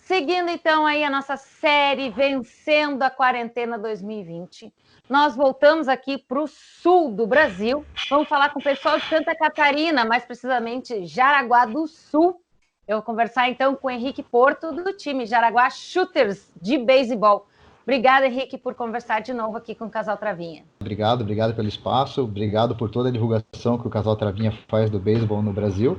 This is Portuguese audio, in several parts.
Seguindo então aí a nossa série Vencendo a Quarentena 2020, nós voltamos aqui para o sul do Brasil. Vamos falar com o pessoal de Santa Catarina, mais precisamente Jaraguá do Sul. Eu vou conversar então com o Henrique Porto, do time Jaraguá Shooters de beisebol. Obrigada, Henrique, por conversar de novo aqui com o Casal Travinha. Obrigado pelo espaço, obrigado por toda a divulgação que o Casal Travinha faz do beisebol no Brasil.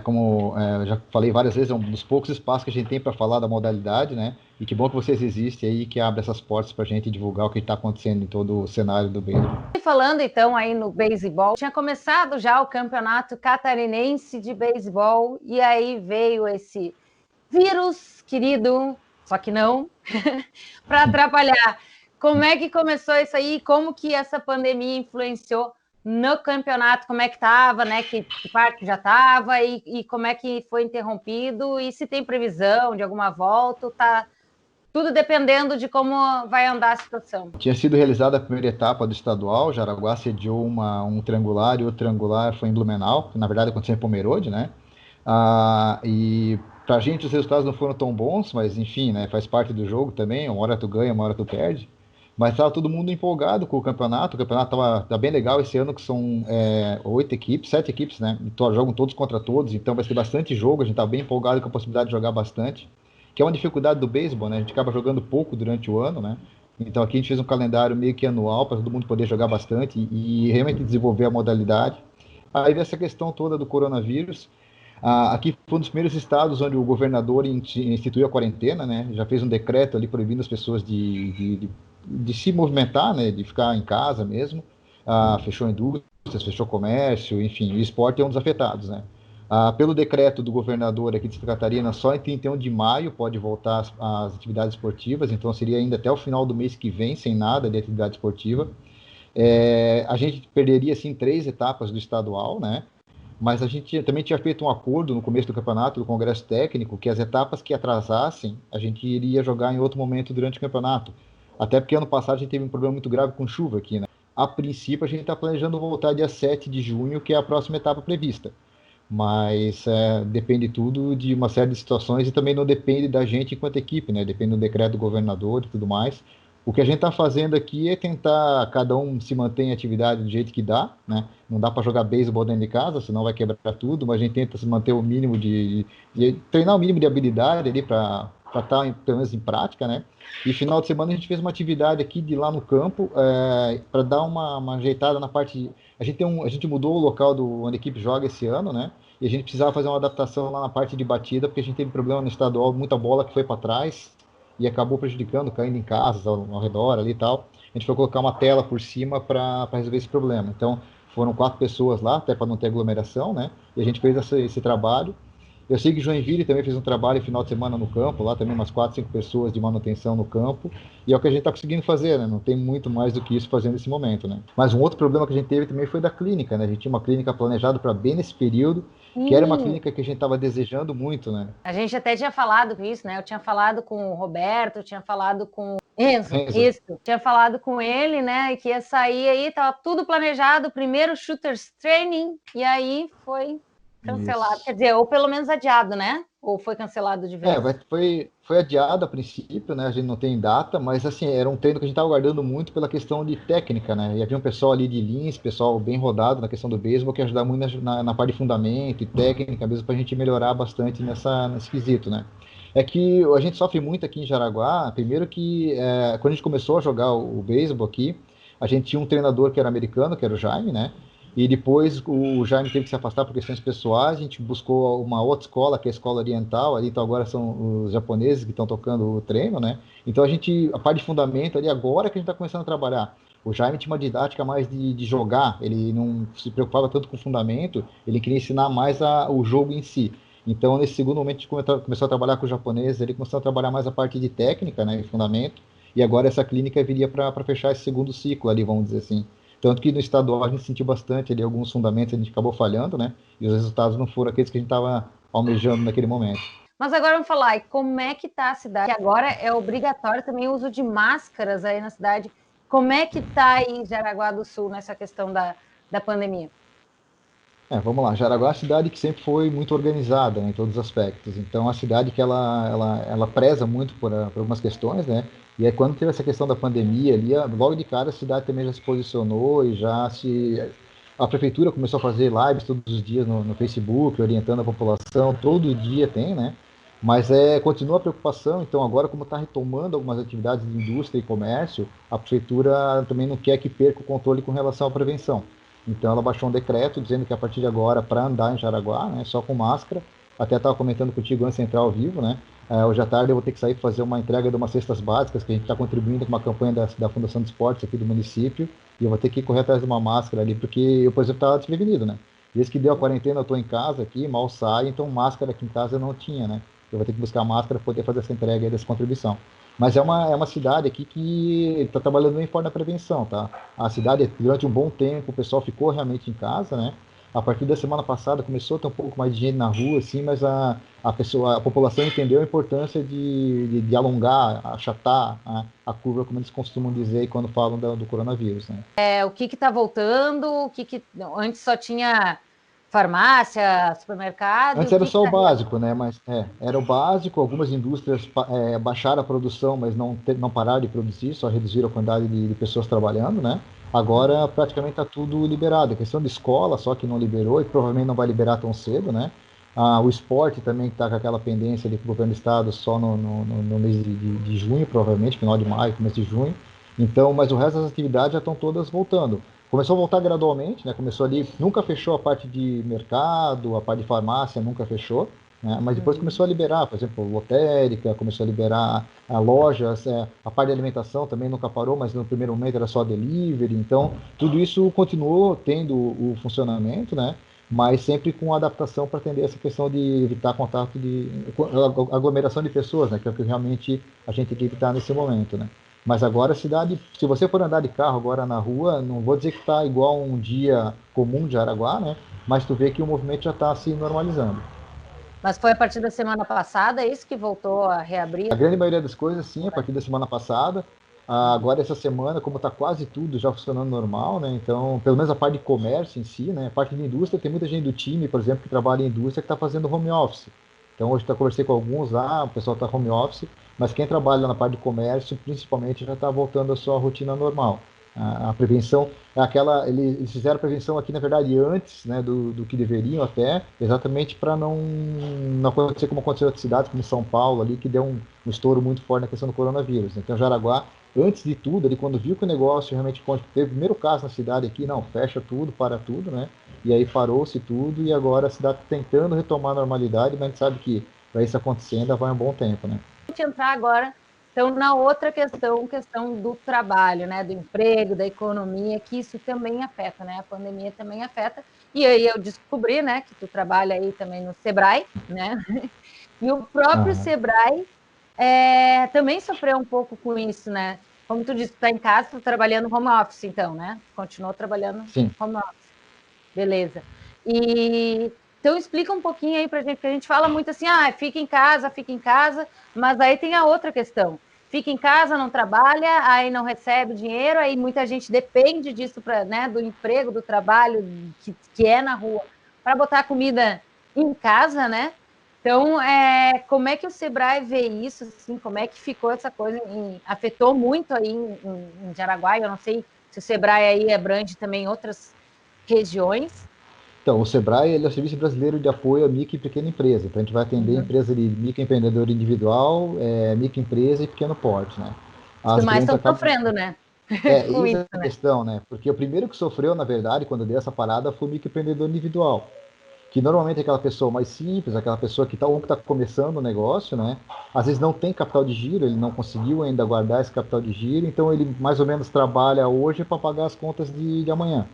Como eu já falei várias vezes, é um dos poucos espaços que a gente tem para falar da modalidade, né? E que bom que vocês existem aí, que abrem essas portas para a gente divulgar o que está acontecendo em todo o cenário do beisebol. Falando então aí no beisebol, tinha começado já o campeonato catarinense de beisebol e aí veio esse vírus querido, só que não, para atrapalhar. Como é que começou isso aí? Como que essa pandemia influenciou no campeonato? Como é que estava, né? Que parte já estava e como é que foi interrompido? E se tem previsão de alguma volta? Tá tudo dependendo de como vai andar a situação. Tinha sido realizada a primeira etapa do estadual, Jaraguá sediou um triangular e o triangular foi em Blumenau, que na verdade aconteceu em Pomerode, né? E para a gente os resultados não foram tão bons, mas enfim, né? Faz parte do jogo também, uma hora tu ganha, uma hora tu perde. Mas estava todo mundo empolgado com o campeonato tá bem legal esse ano, que são 7 equipes, né? Jogam todos contra todos, então vai ser bastante jogo, a gente tá bem empolgado com a possibilidade de jogar bastante, que é uma dificuldade do beisebol, né? A gente acaba jogando pouco durante o ano, né? Então aqui a gente fez um calendário meio que anual para todo mundo poder jogar bastante e realmente desenvolver a modalidade. Aí veio essa questão toda do coronavírus. Aqui foi um dos primeiros estados onde o governador instituiu a quarentena, né? Já fez um decreto ali proibindo as pessoas de se movimentar, né? De ficar em casa mesmo. Fechou indústrias, fechou comércio, enfim, o esporte é um dos afetados, né? Pelo decreto do governador aqui de Santa Catarina, só em 31 de maio pode voltar as atividades esportivas, então seria ainda até o final do mês que vem, sem nada de atividade esportiva. A gente perderia, assim, 3 etapas do estadual, né? Mas a gente também tinha feito um acordo no começo do campeonato, do Congresso Técnico, que as etapas que atrasassem, a gente iria jogar em outro momento durante o campeonato. Até porque ano passado a gente teve um problema muito grave com chuva aqui, né? A princípio, a gente está planejando voltar dia 7 de junho, que é a próxima etapa prevista. Mas depende tudo de uma série de situações e também não depende da gente enquanto equipe, né? Depende do decreto do governador e tudo mais. O que a gente está fazendo aqui é tentar cada um se manter em atividade do jeito que dá, né? Não dá para jogar beisebol dentro de casa, senão vai quebrar tudo, mas a gente tenta se manter o mínimo de treinar o mínimo de habilidade ali para estar pelo menos em prática, né? E final de semana a gente fez uma atividade aqui de lá no campo para dar uma ajeitada na parte. A gente mudou o local onde a equipe joga esse ano, né? E a gente precisava fazer uma adaptação lá na parte de batida, porque a gente teve problema no estadual, muita bola que foi para trás e acabou prejudicando, caindo em casas ao redor ali e tal. A gente foi colocar uma tela por cima para resolver esse problema. Então, foram 4 pessoas lá, até para não ter aglomeração, né? E a gente fez esse trabalho. Eu sei que Joinville também fez um trabalho final de semana no campo, lá também umas 4, 5 pessoas de manutenção no campo, e é o que a gente está conseguindo fazer, né? Não tem muito mais do que isso fazendo nesse momento, né? Mas um outro problema que a gente teve também foi da clínica, né? A gente tinha uma clínica planejada para bem nesse período, que era uma clínica que a gente estava desejando muito, né? A gente até tinha falado com isso, né? Eu tinha falado com o Roberto, eu tinha falado com o Enzo, isso. Tinha falado com ele, né? Que ia sair aí, tava tudo planejado, primeiro Shooters Training, e aí foi cancelado. Isso. Quer dizer, ou pelo menos adiado, né? Ou foi cancelado de vez? Foi adiado a princípio, né? A gente não tem data, mas assim, era um treino que a gente estava aguardando muito pela questão de técnica, né? E havia um pessoal ali de Lins, pessoal bem rodado na questão do beisebol, que ia ajudar muito na parte de fundamento e técnica, mesmo para a gente melhorar bastante nesse quesito, né? É que a gente sofre muito aqui em Jaraguá, primeiro que quando a gente começou a jogar o beisebol aqui, a gente tinha um treinador que era americano, que era o Jaime, né? E depois o Jaime teve que se afastar por questões pessoais, a gente buscou uma outra escola, que é a escola oriental, ali, então agora são os japoneses que estão tocando o treino, né? Então a parte de fundamento ali, agora que a gente está começando a trabalhar. O Jaime tinha uma didática mais de jogar, ele não se preocupava tanto com o fundamento, ele queria ensinar mais o jogo em si. Então, nesse segundo momento, a gente começou a trabalhar com os japoneses, ele começou a trabalhar mais a parte de técnica, né, e fundamento, e agora essa clínica viria para fechar esse segundo ciclo ali, vamos dizer assim. Tanto que no estadual a gente sentiu bastante ali, alguns fundamentos a gente acabou falhando, né? E os resultados não foram aqueles que a gente estava almejando naquele momento. Mas agora vamos falar, e como é que está a cidade? Que agora é obrigatório também o uso de máscaras aí na cidade. Como é que está aí Jaraguá do Sul nessa questão da pandemia? Vamos lá. Jaraguá é uma cidade que sempre foi muito organizada, né, em todos os aspectos. Então, é uma cidade que ela preza muito por algumas questões, né? E aí, quando teve essa questão da pandemia ali, logo de cara a cidade também já se posicionou e já se. A prefeitura começou a fazer lives todos os dias no Facebook, orientando a população. Todo dia tem, né? Mas continua a preocupação. Então, agora, como está retomando algumas atividades de indústria e comércio, a prefeitura também não quer que perca o controle com relação à prevenção. Então ela baixou um decreto dizendo que a partir de agora, para andar em Jaraguá, né, só com máscara. Até estava comentando contigo antes de entrar ao vivo, né? Hoje à tarde eu vou ter que sair para fazer uma entrega de umas cestas básicas, que a gente está contribuindo com uma campanha da Fundação de Esportes aqui do município, e eu vou ter que correr atrás de uma máscara ali, porque eu, por exemplo, estava desprevenido, né? Desde que deu a quarentena, eu estou em casa aqui, mal saio, então máscara aqui em casa eu não tinha, né? Eu vou ter que buscar máscara para poder fazer essa entrega aí dessa contribuição. Mas é uma cidade aqui que está trabalhando bem forte na prevenção, tá? A cidade, durante um bom tempo, o pessoal ficou realmente em casa, né? A partir da semana passada começou a ter um pouco mais de gente na rua, assim, mas a população entendeu a importância de alongar, achatar a curva, como eles costumam dizer quando falam do coronavírus, né? O que está voltando? Antes só tinha farmácia, supermercado? Antes era só o básico, né? Mas era o básico. Algumas indústrias baixaram a produção, mas não pararam de produzir, só reduziram a quantidade de pessoas trabalhando, né? Agora praticamente está tudo liberado. A questão de escola, só que não liberou e provavelmente não vai liberar tão cedo, né? O esporte também está com aquela pendência de que o governo do estado só no mês de junho, provavelmente, final de maio, começo de junho. Então, mas o resto das atividades já estão todas voltando. Começou a voltar gradualmente, né? Começou ali, nunca fechou a parte de mercado, a parte de farmácia nunca fechou, né? Mas depois começou a liberar, por exemplo, lotérica, começou a liberar lojas, a parte de alimentação também nunca parou, mas no primeiro momento era só delivery, então tudo isso continuou tendo o funcionamento, né? Mas sempre com adaptação para atender essa questão de evitar contato de aglomeração de pessoas, né? Que é o que realmente a gente tem que evitar nesse momento, né? Mas agora a cidade, se você for andar de carro agora na rua, não vou dizer que está igual um dia comum de Araguá, né? Mas tu vê que o movimento já está se normalizando. Mas foi a partir da semana passada, isso que voltou a reabrir? A grande maioria das coisas, sim, a partir da semana passada. Agora, essa semana, como está quase tudo já funcionando normal, né? Então, pelo menos a parte de comércio em si, né? A parte de indústria, tem muita gente do time, por exemplo, que trabalha em indústria, que está fazendo home office. Então, hoje eu conversei com alguns lá, o pessoal está home office, mas quem trabalha na parte de comércio, principalmente, já está voltando à sua rotina normal. A prevenção é aquela. Eles fizeram a prevenção aqui, na verdade, antes, né, do que deveriam até, exatamente para não acontecer como aconteceu em outras cidades, como São Paulo, ali, que deu um estouro muito forte na questão do coronavírus. Então, Jaraguá, antes de tudo, ele, quando viu que o negócio realmente teve o primeiro caso na cidade aqui, não, fecha tudo, para tudo, né? E aí parou-se tudo, e agora a cidade tá tentando retomar a normalidade, mas a gente sabe que para isso acontecer ainda vai um bom tempo, né? Vamos entrar agora então na outra questão do trabalho, né, do emprego, da economia, que isso também afeta, né? A pandemia também afeta. E aí eu descobri, né, que tu trabalha aí também no Sebrae, né? E o próprio Sebrae também sofreu um pouco com isso, né? Como tu disse, tu tá em casa, tu trabalhando home office, então, né? Continuou trabalhando Sim. home office. Beleza. Então explica um pouquinho aí pra gente, porque a gente fala muito assim, fica em casa, mas aí tem a outra questão. Fica em casa, não trabalha, aí não recebe dinheiro, aí muita gente depende disso, né, do emprego, do trabalho que é na rua, para botar comida em casa, né? Então, como é que o Sebrae vê isso? Assim, como é que ficou essa coisa? Afetou muito aí em Jaraguá? Eu não sei se o Sebrae aí abrange também outras regiões. Então, o Sebrae ele é o Serviço Brasileiro de Apoio à Micro e Pequena Empresa. Então, a gente vai atender empresa de microempreendedor individual, microempresa e pequeno porte, né? Os que As mais grandes estão acabam... sofrendo, né? Com Isso isso, é a né? questão, né? Porque o primeiro que sofreu, na verdade, quando deu essa parada, foi o microempreendedor individual. Que normalmente é aquela pessoa mais simples, aquela pessoa que está começando o negócio, né? Às vezes não tem capital de giro, ele não conseguiu ainda guardar esse capital de giro, então ele mais ou menos trabalha hoje para pagar as contas de amanhã.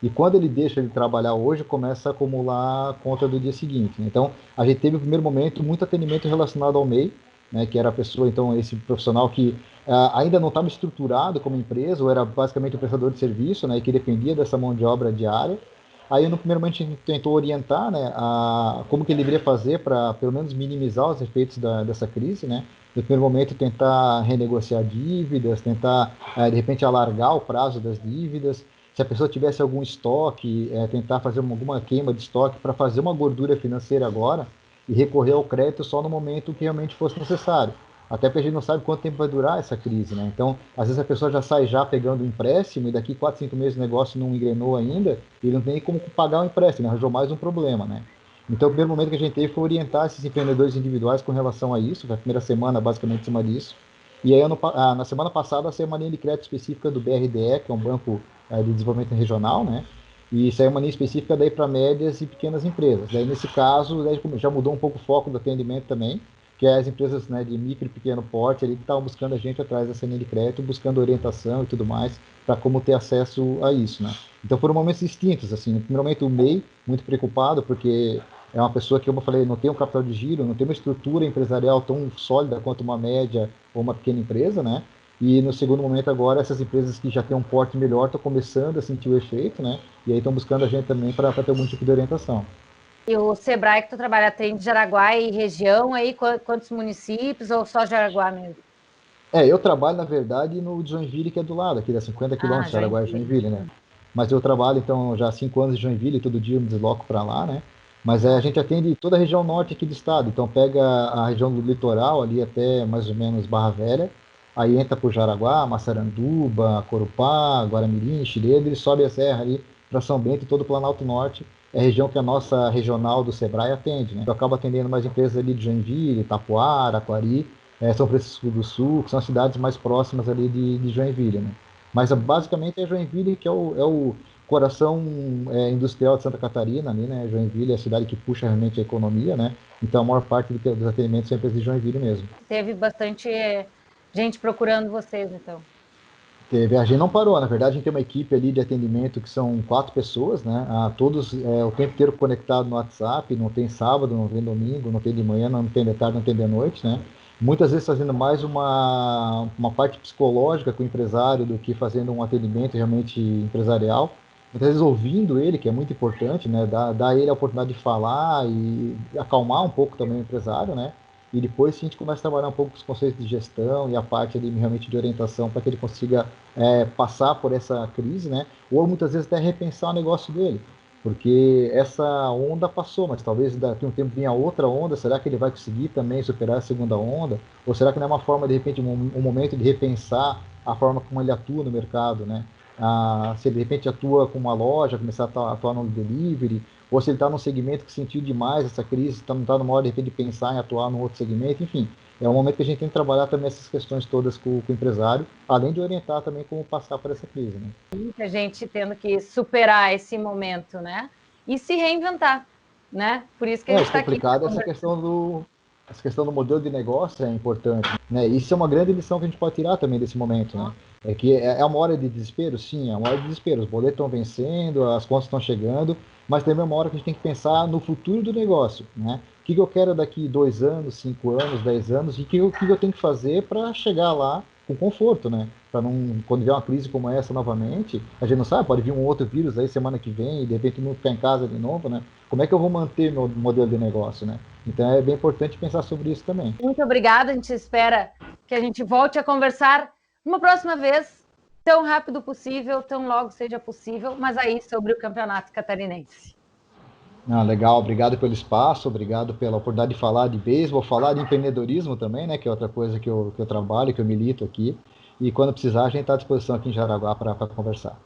E quando ele deixa ele trabalhar hoje, começa a acumular a conta do dia seguinte. Então, a gente teve no primeiro momento muito atendimento relacionado ao MEI, né, que era a pessoa, então, esse profissional que ainda não estava estruturado como empresa, ou era basicamente um prestador de serviço, né, e que dependia dessa mão de obra diária. Aí, no primeiro momento, a gente tentou orientar, né, como que ele deveria fazer para, pelo menos, minimizar os efeitos dessa crise, né. No primeiro momento, tentar renegociar dívidas, tentar, de repente, alargar o prazo das dívidas. se a pessoa tivesse algum estoque, tentar fazer alguma queima de estoque para fazer uma gordura financeira agora e recorrer ao crédito só no momento que realmente fosse necessário. Até porque a gente não sabe quanto tempo vai durar essa crise, né? Então, às vezes a pessoa já sai já pegando um empréstimo e daqui 4, 5 meses o negócio não engrenou ainda e ele não tem nem como pagar o empréstimo, né? Arranjou mais um problema, né? Então, o primeiro momento que a gente teve foi orientar esses empreendedores individuais com relação a isso, foi a primeira semana basicamente em cima disso. E aí, na semana passada, saiu uma linha de crédito específica do BRDE, que é um banco de desenvolvimento regional, né? E saiu uma linha específica daí para médias e pequenas empresas. Daí, nesse caso, daí já mudou um pouco o foco do atendimento também, que é as empresas, né, de micro e pequeno porte ali que estavam buscando a gente atrás dessa linha de crédito, buscando orientação e tudo mais para como ter acesso a isso, né? Então foram momentos distintos, assim. No primeiro momento o MEI, muito preocupado, porque é uma pessoa que, como eu falei, não tem um capital de giro, não tem uma estrutura empresarial tão sólida quanto uma média ou uma pequena empresa, né? E no segundo momento agora, essas empresas que já têm um porte melhor estão começando a sentir o efeito, né? E aí estão buscando a gente também para ter algum tipo de orientação. E o Sebrae que tu trabalha tem de Jaraguá e região aí, quantos municípios ou só Jaraguá mesmo? Eu trabalho, na verdade, no Joinville, que é do lado, aqui dá 50 quilômetros de Jaraguá e Joinville, né? Mas eu trabalho, então, já há 5 anos em Joinville, e todo dia eu me desloco para lá, né? Mas a gente atende toda a região norte aqui do estado, então pega a região do litoral, ali até mais ou menos Barra Velha, aí entra por Jaraguá, Massaranduba, Corupá, Guaramirim, Xireda, e sobe a serra ali para São Bento e todo o Planalto Norte, é a região que a nossa regional do Sebrae atende, né? Eu acabo atendendo mais empresas ali de Joinville, Itapuara, Aquari, São Francisco do Sul, que são as cidades mais próximas ali de Joinville, né? Mas basicamente é Joinville que é o coração industrial de Santa Catarina, ali, né? Joinville é a cidade que puxa realmente a economia, né? Então a maior parte dos atendimentos são empresas de Joinville mesmo. Teve bastante gente procurando vocês, então. A gente não parou, na verdade a gente tem uma equipe ali de atendimento que são 4 pessoas, né? Todos o tempo inteiro conectado no WhatsApp, não tem sábado, não tem domingo, não tem de manhã, não tem de tarde, não tem de noite, né? Muitas vezes fazendo mais uma parte psicológica com o empresário do que fazendo um atendimento realmente empresarial. Muitas vezes ouvindo ele, que é muito importante, né? Dar ele a oportunidade de falar e acalmar um pouco também o empresário, né? E depois a gente começa a trabalhar um pouco com os conceitos de gestão e a parte ali realmente de orientação para que ele consiga passar por essa crise, né? Ou muitas vezes até repensar o negócio dele, porque essa onda passou, mas talvez daqui a um tempo venha outra onda. Será que ele vai conseguir também superar a segunda onda? Ou será que não é uma forma, de repente, um momento de repensar a forma como ele atua no mercado, né? Se ele de repente atua com uma loja, começar a atuar no delivery, ou se ele está num segmento que sentiu demais essa crise, não está numa hora de repente de pensar em atuar num outro segmento, enfim. É um momento que a gente tem que trabalhar também essas questões todas com o empresário, além de orientar também como passar por essa crise, né? Muita gente tendo que superar esse momento, né? E se reinventar, né? Por isso que a gente está aqui. Complicado essa questão do modelo de negócio é importante, né? Isso é uma grande lição que a gente pode tirar também desse momento, né? É que é uma hora de desespero, sim, é uma hora de desespero. Os boletos estão vencendo, as contas estão chegando, mas também é uma hora que a gente tem que pensar no futuro do negócio, né? O que eu quero daqui 2 anos, 5 anos, 10 anos, e o que eu tenho que fazer para chegar lá com conforto, né? Para não, quando vier uma crise como essa novamente, a gente não sabe, pode vir um outro vírus aí semana que vem e de repente não ficar em casa de novo, né? Como é que eu vou manter meu modelo de negócio, né? Então é bem importante pensar sobre isso também. Muito obrigada, a gente espera que a gente volte a conversar uma próxima vez, tão rápido possível, tão logo seja possível, mas aí sobre o Campeonato Catarinense. Legal, obrigado pelo espaço, obrigado pela oportunidade de falar de beisebol, falar de empreendedorismo também, né? Que é outra coisa que eu trabalho, que eu milito aqui. E quando precisar, a gente está à disposição aqui em Jaraguá para conversar.